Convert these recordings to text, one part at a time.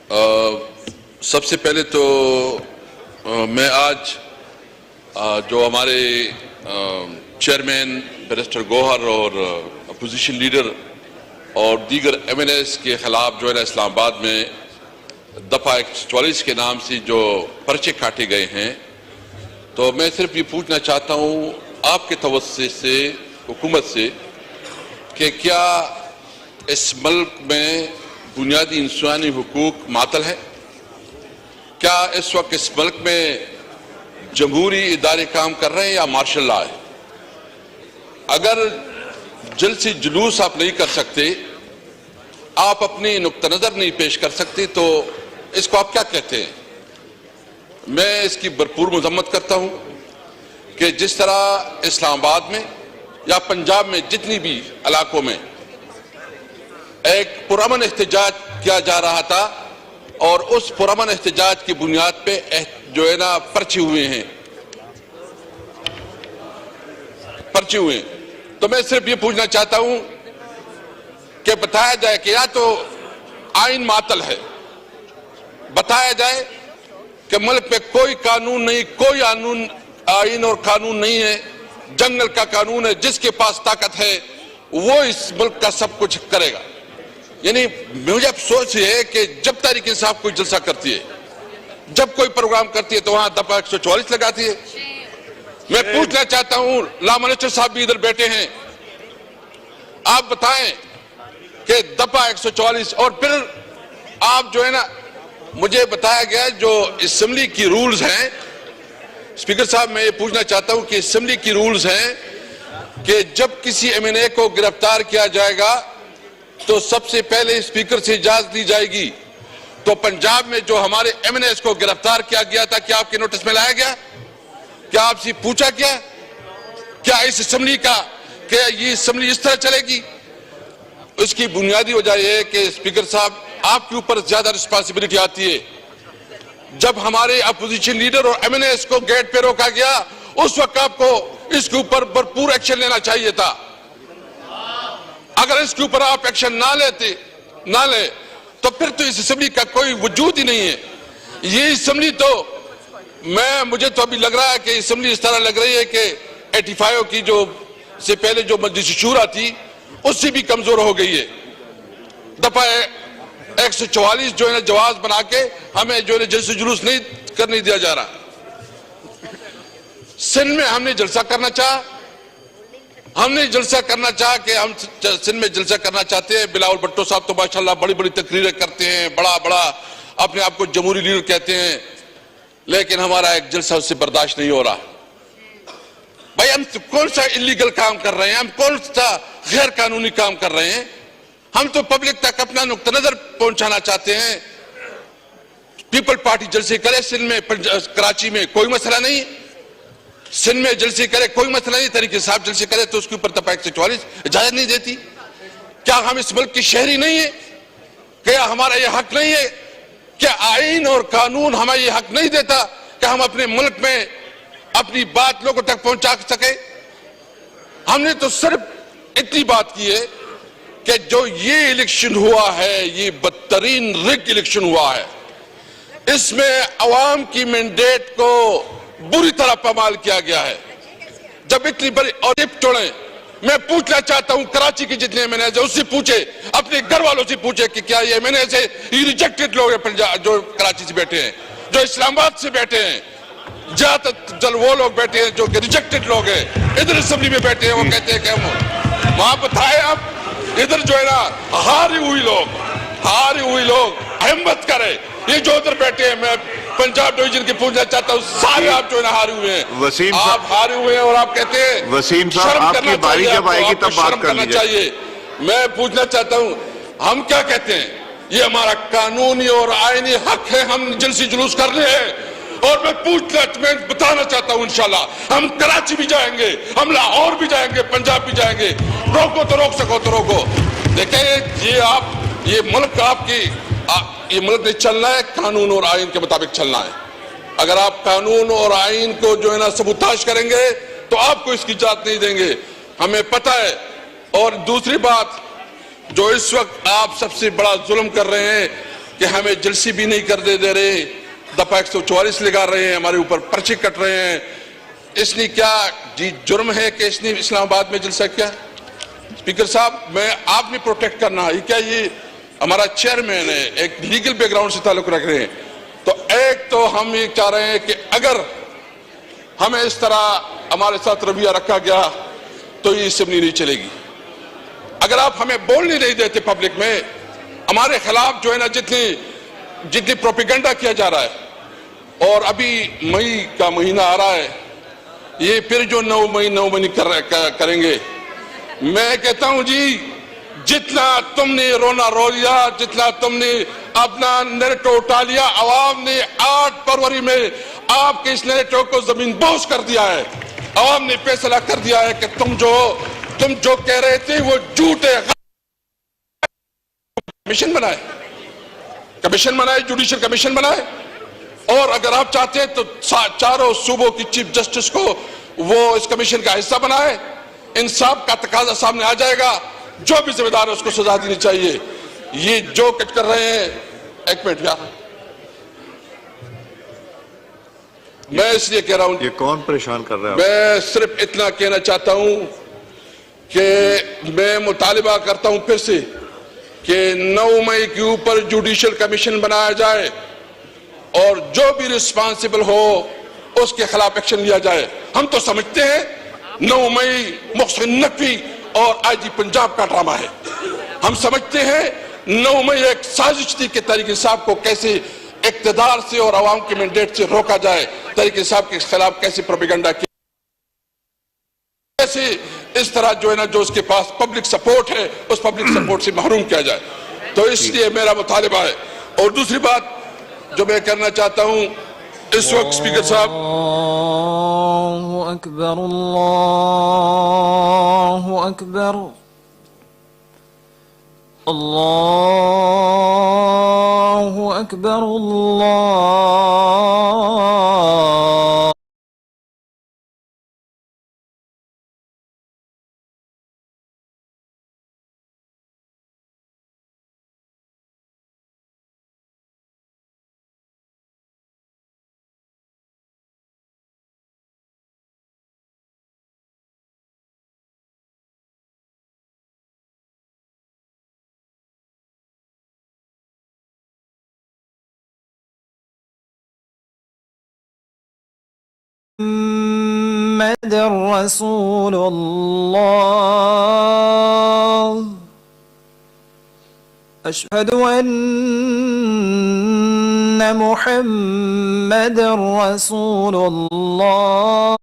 سب سے پہلے تو میں آج جو ہمارے چیئرمین بیرسٹر گوہر اور اپوزیشن لیڈر اور دیگر ایم این ایز کے خلاف جو ہے نا اسلام آباد میں دفعہ 144 کے نام سے جو پرچے کاٹے گئے ہیں، تو میں صرف یہ پوچھنا چاہتا ہوں آپ کے توسط سے حکومت سے کہ کیا اس ملک میں بنیادی انسانی حقوق معطل ہے؟ کیا اس وقت اس ملک میں جمہوری ادارے کام کر رہے ہیں یا مارشل لا ہے؟ اگر جلسے جلوس آپ نہیں کر سکتے، آپ اپنی نقطہ نظر نہیں پیش کر سکتے، تو اس کو آپ کیا کہتے ہیں؟ میں اس کی بھرپور مذمت کرتا ہوں کہ جس طرح اسلام آباد میں یا پنجاب میں جتنی بھی علاقوں میں ایک پرامن احتجاج کیا جا رہا تھا اور اس پرامن احتجاج کی بنیاد پہ جو ہے نا پرچے ہوئے ہیں، تو میں صرف یہ پوچھنا چاہتا ہوں کہ بتایا جائے کہ یا تو آئین معطل ہے، بتایا جائے کہ ملک میں کوئی قانون نہیں، کوئی آئین اور قانون نہیں ہے، جنگل کا قانون ہے، جس کے پاس طاقت ہے وہ اس ملک کا سب کچھ کرے گا۔ یعنی مجھے افسوس یہ ہے کہ جب تحریک انصاف کوئی جلسہ کرتی ہے، جب کوئی پروگرام کرتی ہے، تو وہاں دفعہ 144 لگاتی ہے۔ میں پوچھنا چاہتا ہوں، لا منسٹر صاحب بھی ادھر بیٹھے ہیں، آپ بتائیں کہ دفعہ 144 اور پھر آپ جو ہے نا، مجھے بتایا گیا جو اسمبلی کی رولز ہیں، اسپیکر صاحب میں یہ پوچھنا چاہتا ہوں کہ اسمبلی کی رولز ہیں کہ جب کسی ایم این اے کو گرفتار کیا جائے گا تو سب سے پہلے اسپیکر سے اجازت لی جائے گی۔ تو پنجاب میں جو ہمارے ایم این ایز کو گرفتار کیا گیا تھا، کیا آپ کے نوٹس میں لایا گیا؟ کیا آپ سے پوچھا کیا اس اسمبلی کا کہ یہ اسمبلی اس طرح چلے گی؟ اس کی بنیادی وجہ یہ ہے کہ اسپیکر صاحب آپ کے اوپر زیادہ رسپانسبلٹی آتی ہے۔ جب ہمارے اپوزیشن لیڈر اور ایم این ایز کو گیٹ پہ روکا گیا، اس وقت آپ کو اس کے اوپر بھرپور ایکشن لینا چاہیے تھا۔ اگر اس کے اوپر آپ ایکشن نہ لے تو پھر تو اس اسمبلی کا کوئی وجود ہی نہیں ہے۔ یہ اسمبلی تو مجھے تو ابھی لگ رہا ہے کہ اسمبلی اس طرح لگ رہی ہے کہ 85 کی جو سے پہلے جو مجلس شورا تھی اس سے بھی کمزور ہو گئی ہے۔ دفعہ 144 جو ہے نا جواز بنا کے ہمیں جو ہے جلسے جلوس نہیں کرنے دیا جا رہا۔ سندھ میں ہم نے جلسہ کرنا چاہا، کہ ہم سندھ میں جلسہ کرنا چاہتے ہیں۔ بلاول بھٹو صاحب تو ماشاءاللہ بڑی بڑی تقریریں کرتے ہیں، بڑا اپنے آپ کو جمہوری لیڈر کہتے ہیں، لیکن ہمارا ایک جلسہ اس سے برداشت نہیں ہو رہا۔ بھائی ہم کون سا اللیگل کام کر رہے ہیں، ہم کون سا غیر قانونی کام کر رہے ہیں؟ ہم تو پبلک تک اپنا نقطہ نظر پہنچانا چاہتے ہیں۔ پیپل پارٹی جلسے کرے سندھ میں، کراچی میں، کوئی مسئلہ نہیں۔ سندھ میں جلسے کرے، کوئی مسئلہ نہیں۔ تحریک انصاف جلسے کرے تو اس کے اوپر دفعہ 144 اجازت نہیں دیتی۔ کیا ہم اس ملک کے شہری نہیں ہیں؟ کیا ہمارا یہ حق نہیں ہے؟ کیا آئین اور قانون ہمیں یہ حق نہیں دیتا کہ ہم اپنے ملک میں اپنی بات لوگوں تک پہنچا سکے؟ ہم نے تو صرف اتنی بات کی ہے کہ جو یہ الیکشن ہوا ہے، یہ بدترین رگ الیکشن ہوا ہے، اس میں عوام کی مینڈیٹ کو بری طرح پامال کیا گیا ہے۔ جب اتنی بڑی اور ٹوڑیں، میں پوچھنا چاہتا ہوں کراچی کے جتنے ایم این ایز ہیں اس سے پوچھے، اپنے گھر والوں سے پوچھے کہ کیا یہ ایم این ایز ہے، یہ ریجیکٹڈ لوگ ہیں جو کراچی سے بیٹھے ہیں، جو اسلام آباد سے بیٹھے ہیں، جل وہ لوگ بیٹھے ہیں جو کہ ریجیکٹڈ لوگ ہیں، ادھر اسمبلی میں بیٹھے ہیں، وہ کہتے ہیں کہ ہم وہاں بتائیں آپ ادھر جو ہے نا ہاری ہوئی لوگ ہمت کرے۔ یہ جو ادھر بیٹھے ہیں، میں پنجاب ڈویژن کی پوچھنا چاہتا ہوں، سارے آپ جو ہے نا ہارے ہوئے ہیں، آپ ہارے ہوئے ہیں اور آپ کہتے ہیں وسیم صاحب آپ کی باری جب آئے گی تب بات کر لیجئے۔ میں پوچھنا چاہتا ہوں، ہم کیا کہتے ہیں؟ یہ ہمارا قانونی اور آئینی حق ہے، ہم جلسے جلوس کر لے ہیں۔ اور میں بتانا چاہتا ہوں انشاءاللہ ہم کراچی بھی جائیں گے، ہم لاہور بھی جائیں گے، پنجاب بھی جائیں گے۔ روکو تو روک سکو تو روکو۔ دیکھیں یہ ملک یہ ملک نے چلنا ہے، قانون اور آئین کے مطابق چلنا ہے۔ اگر آپ قانون اور آئین کو جو ہے نا سبوتاش کریں گے تو آپ کو اس کی اجازت نہیں دیں گے، ہمیں پتہ ہے۔ اور دوسری بات، جو اس وقت آپ سب سے بڑا ظلم کر رہے ہیں کہ ہمیں جلسی بھی نہیں کرنے دے رہے، دفعہ 144 لگا رہے ہیں، ہمارے اوپر پرچے کٹ رہے ہیں. اس نے کیا جرم ہے کہ اس نے اسلام آباد میں جلسہ کیا؟ اسپیکر صاحب، میں آپ نے پروٹیکٹ کرنا ہے کیا؟ یہ ہمارا چیئرمین ہے، ایک لیگل بیک گراؤنڈ سے تعلق رکھ رہے ہیں. تو ایک تو ہم یہ چاہ رہے ہیں کہ اگر ہمیں اس طرح ہمارے ساتھ رویہ رکھا گیا تو یہ اسمبلی نہیں چلے گی. اگر آپ ہمیں بولنے نہیں دیتے پبلک میں، ہمارے خلاف جو ہے نا جتنی پروپیگنڈا کیا جا رہا ہے، اور ابھی مئی کا مہینہ آ رہا ہے، یہ پھر جو 9 مئی کریں گے. میں کہتا ہوں جی، جتنا تم نے رونا رو لیا، جتنا تم نے اپنا نیریٹو اٹھا لیا، عوام نے 8 فروری میں آپ کے اس نیریٹو کو زمین بوس کر دیا ہے. عوام نے فیصلہ کر دیا ہے کہ تم جو کہہ رہے تھے وہ جھوٹ ہے. کمیشن بنائے، جوڈیشل کمیشن بنائے، اور اگر آپ چاہتے ہیں تو چاروں صوبوں کی چیف جسٹس کو وہ اس کمیشن کا حصہ بنائے. انصاف کا تقاضا سامنے آ جائے گا، جو بھی ذمہ دار ہے اس کو سزا دینی چاہیے. یہ جو کچھ کر رہے ہیں، ایک منٹ یار، میں اس لیے کہہ رہا ہوں، یہ کون پریشان کر رہا ہے؟ میں صرف اتنا کہنا چاہتا ہوں کہ میں مطالبہ کرتا ہوں پھر سے کہ 9 مئی کے اوپر جوڈیشل کمیشن بنایا جائے، اور جو بھی ریسپانسبل ہو اس کے خلاف ایکشن لیا جائے. ہم تو سمجھتے ہیں 9 مئی محسن نقوی اور آئی جی پنجاب کا ڈرامہ ہے. ہم سمجھتے ہیں 9 مئی ایک سازش تھی کہ تحریک انصاف کو کیسے اقتدار سے اور عوام کے مینڈیٹ سے روکا جائے، تحریک انصاف کے خلاف کیسے پروپیگنڈا کیا، کیسے اس طرح جو ہے نا جو اس کے پاس پبلک سپورٹ ہے اس پبلک سپورٹ سے محروم کیا جائے. تو اس لیے میرا مطالبہ ہے. اور دوسری بات جو میں کرنا چاہتا ہوں اس وقت، اسپیکر صاحب، اللہ اکبر، اللہ اکبر، اللہ اکبر، اللہ. محمد رسول الله. أشهد أن محمد رسول الله.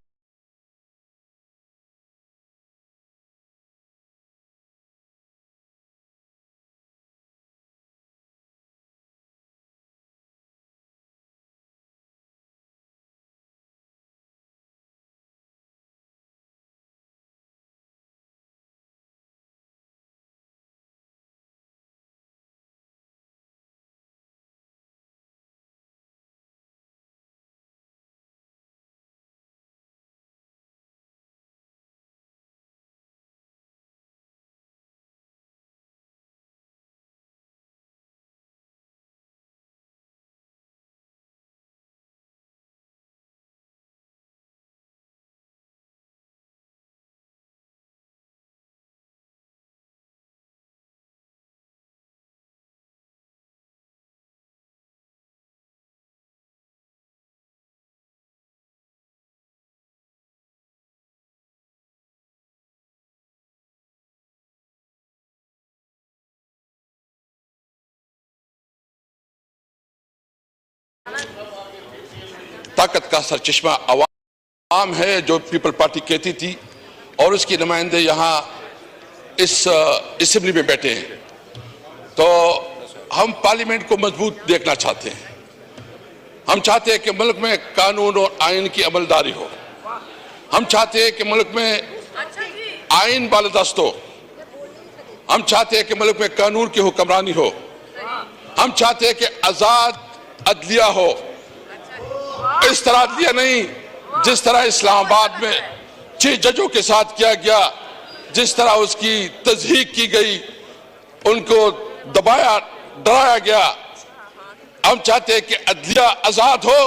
طاقت کا سرچشمہ عوام ہے جو پیپل پارٹی کہتی تھی، اور اس کی نمائندے یہاں اس اسمبلی میں بیٹھے ہیں. تو ہم پارلیمنٹ کو مضبوط دیکھنا چاہتے ہیں. ہم چاہتے ہیں کہ ملک میں قانون اور آئین کی عملداری ہو. ہم چاہتے ہیں کہ ملک میں آئین بالادست ہو. ہم چاہتے ہیں کہ ملک میں قانون کی حکمرانی ہو. ہم چاہتے ہیں کہ آزاد عدلیہ ہو. اس طرح عدلیہ نہیں جس طرح اسلام آباد میں 6 ججوں کے ساتھ کیا گیا، جس طرح اس کی تضحیق کی گئی، ان کو دبایا ڈرایا گیا. ہم چاہتے ہیں کہ عدلیہ آزاد ہو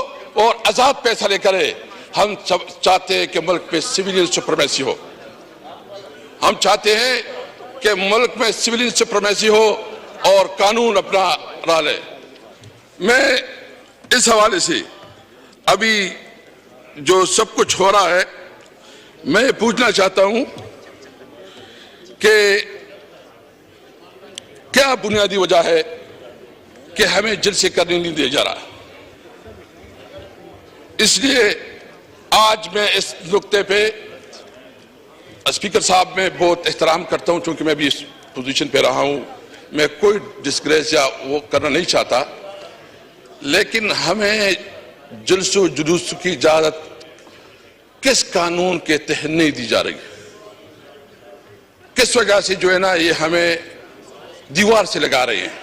اور آزاد فیصلے کرے. ہم چاہتے ہیں کہ ملک میں سویلین سپریمیسی ہو. ہم چاہتے ہیں کہ ملک میں سویلین سپریمیسی ہو اور قانون اپنا راہ لے. میں اس حوالے سے ابھی جو سب کچھ ہو رہا ہے میں یہ پوچھنا چاہتا ہوں کہ کیا بنیادی وجہ ہے کہ ہمیں جلسے کرنے نہیں دیا جا رہا. اس لیے آج میں اس نقطے پہ اسپیکر صاحب میں بہت احترام کرتا ہوں چونکہ میں بھی اس پوزیشن پہ رہا ہوں. میں کوئی ڈسکریس یا وہ کرنا نہیں چاہتا, لیکن ہمیں جلسوں و جلوس کی اجازت کس قانون کے تحت نہیں دی جا رہی, کس وجہ سے جو ہے نا یہ ہمیں دیوار سے لگا رہے ہیں.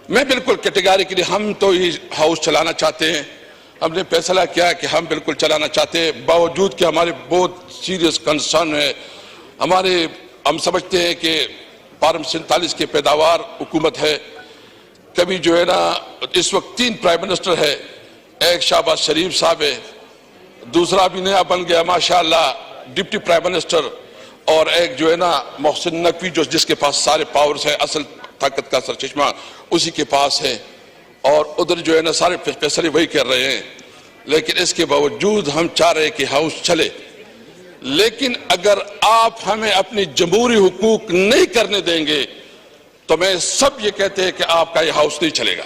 میں بالکل کیٹیگریکلی ہم تو یہ ہاؤس چلانا چاہتے ہیں, ہم نے فیصلہ کیا کہ ہم بالکل چلانا چاہتے ہیں باوجود کہ ہمارے بہت سیریس کنسرن ہے. ہم سمجھتے ہیں کہ پارلیمنٹ 47 کی پیداوار حکومت ہے. کبھی جو ہے نا اس وقت 3 پرائم منسٹر ہے, ایک شہباز شریف صاحب ہے, دوسرا بھی نیا بن گیا ماشاءاللہ ڈپٹی پرائم منسٹر, اور ایک جو ہے نا محسن نقوی جس کے پاس سارے پاورز ہیں, اصل طاقت کا سرچشمہ اسی کے پاس ہے, اور ادھر جو ہے نا سارے فیصلے وہی کر رہے ہیں. لیکن اس کے باوجود ہم چاہ رہے ہیں کہ ہاؤس چلے. لیکن اگر آپ ہمیں اپنی جمہوری حقوق نہیں کرنے دیں گے تو میں سب یہ کہتے ہیں کہ آپ کا یہ ہاؤس نہیں چلے گا.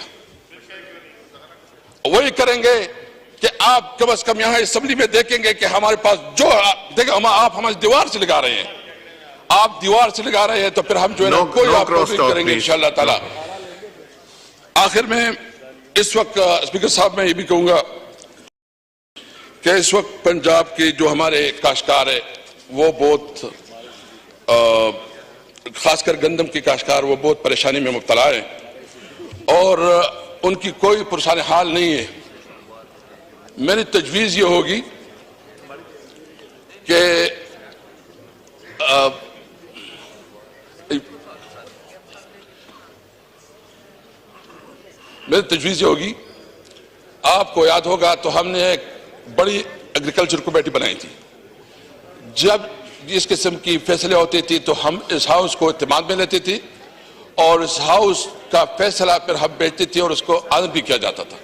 وہی کریں گے کہ آپ کم از کم یہاں اسمبلی میں دیکھیں گے کہ ہمارے پاس جو دیکھیں آپ ہماری دیوار سے لگا رہے ہیں, آپ دیوار سے لگا رہے ہیں تو پھر ہم جو ہے نا کوئی آپ کو نہیں کریں گے انشاءاللہ تعالی. آخر میں اس وقت اسپیکر صاحب میں یہ بھی کہوں گا کہ اس وقت پنجاب کے جو ہمارے کاشتکار ہے وہ بہت خاص کر گندم کے کاشتکار وہ بہت پریشانی میں مبتلا ہیں اور ان کی کوئی پرسان حال نہیں ہے. میری تجویز یہ ہوگی کہ آپ کو یاد ہوگا تو ہم نے ایک بڑی ایگریکلچر کمیٹی بنائی تھی. جب اس قسم کی فیصلے ہوتے تھے تو ہم اس ہاؤس کو اعتماد میں لیتے تھے اور اس ہاؤس کا فیصلہ پھر ہم بیچتے تھے اور اس کو عادت بھی کیا جاتا تھا.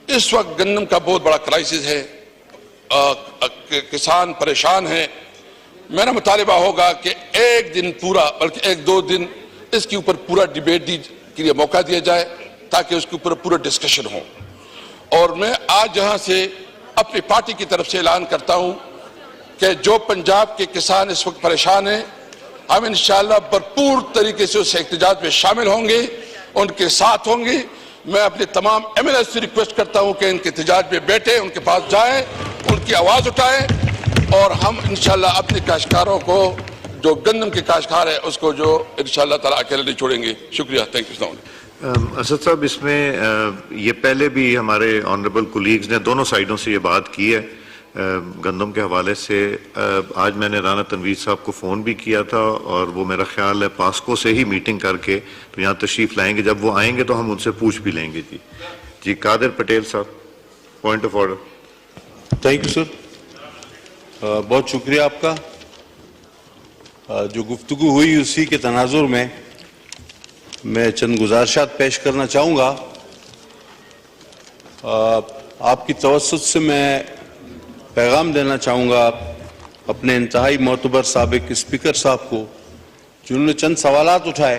اس وقت گندم کا بہت بڑا کرائسس ہے, کسان پریشان ہیں. میرا مطالبہ ہوگا کہ ایک دن پورا بلکہ 1-2 دن اس کے اوپر پورا ڈیبیٹ کے لیے موقع دیا جائے تاکہ اس کے اوپر پورا ڈسکشن ہو. اور میں آج یہاں سے اپنی پارٹی کی طرف سے اعلان کرتا ہوں کہ جو پنجاب کے کسان اس وقت پریشان ہیں ہم انشاءاللہ بھرپور طریقے سے اس احتجاج میں شامل ہوں گے, ان کے ساتھ ہوں گے. میں اپنے تمام ایم ایل اے سے ریکویسٹ کرتا ہوں کہ ان کے احتجاج میں بیٹھیں, ان کے پاس جائیں, ان کی آواز اٹھائیں اور ہم انشاءاللہ اپنے کاشتکاروں کو جو گندم کے کاشتکار ہے اس کو جو انشاءاللہ تعالیٰ اکیلے نہیں چھوڑیں گے. شکریہ. Thank you. اسد صاحب, اس میں یہ پہلے بھی ہمارے آنریبل کولیگز نے دونوں سائیڈوں سے یہ بات کی ہے گندم کے حوالے سے. آج میں نے رانا تنویر صاحب کو فون بھی کیا تھا اور وہ میرا خیال ہے پاسکو سے ہی میٹنگ کر کے تو یہاں تشریف لائیں گے. جب وہ آئیں گے تو ہم ان سے پوچھ بھی لیں گے. جی قادر پٹیل صاحب, point of order. Thank you sir, بہت شکریہ آپ کا. جو گفتگو ہوئی اسی کے تناظر میں میں چند گزارشات پیش کرنا چاہوں گا. آپ کی توسط سے میں پیغام دینا چاہوں گا اپنے انتہائی معتبر سابق اسپیکر صاحب کو جنہوں نے چند سوالات اٹھائے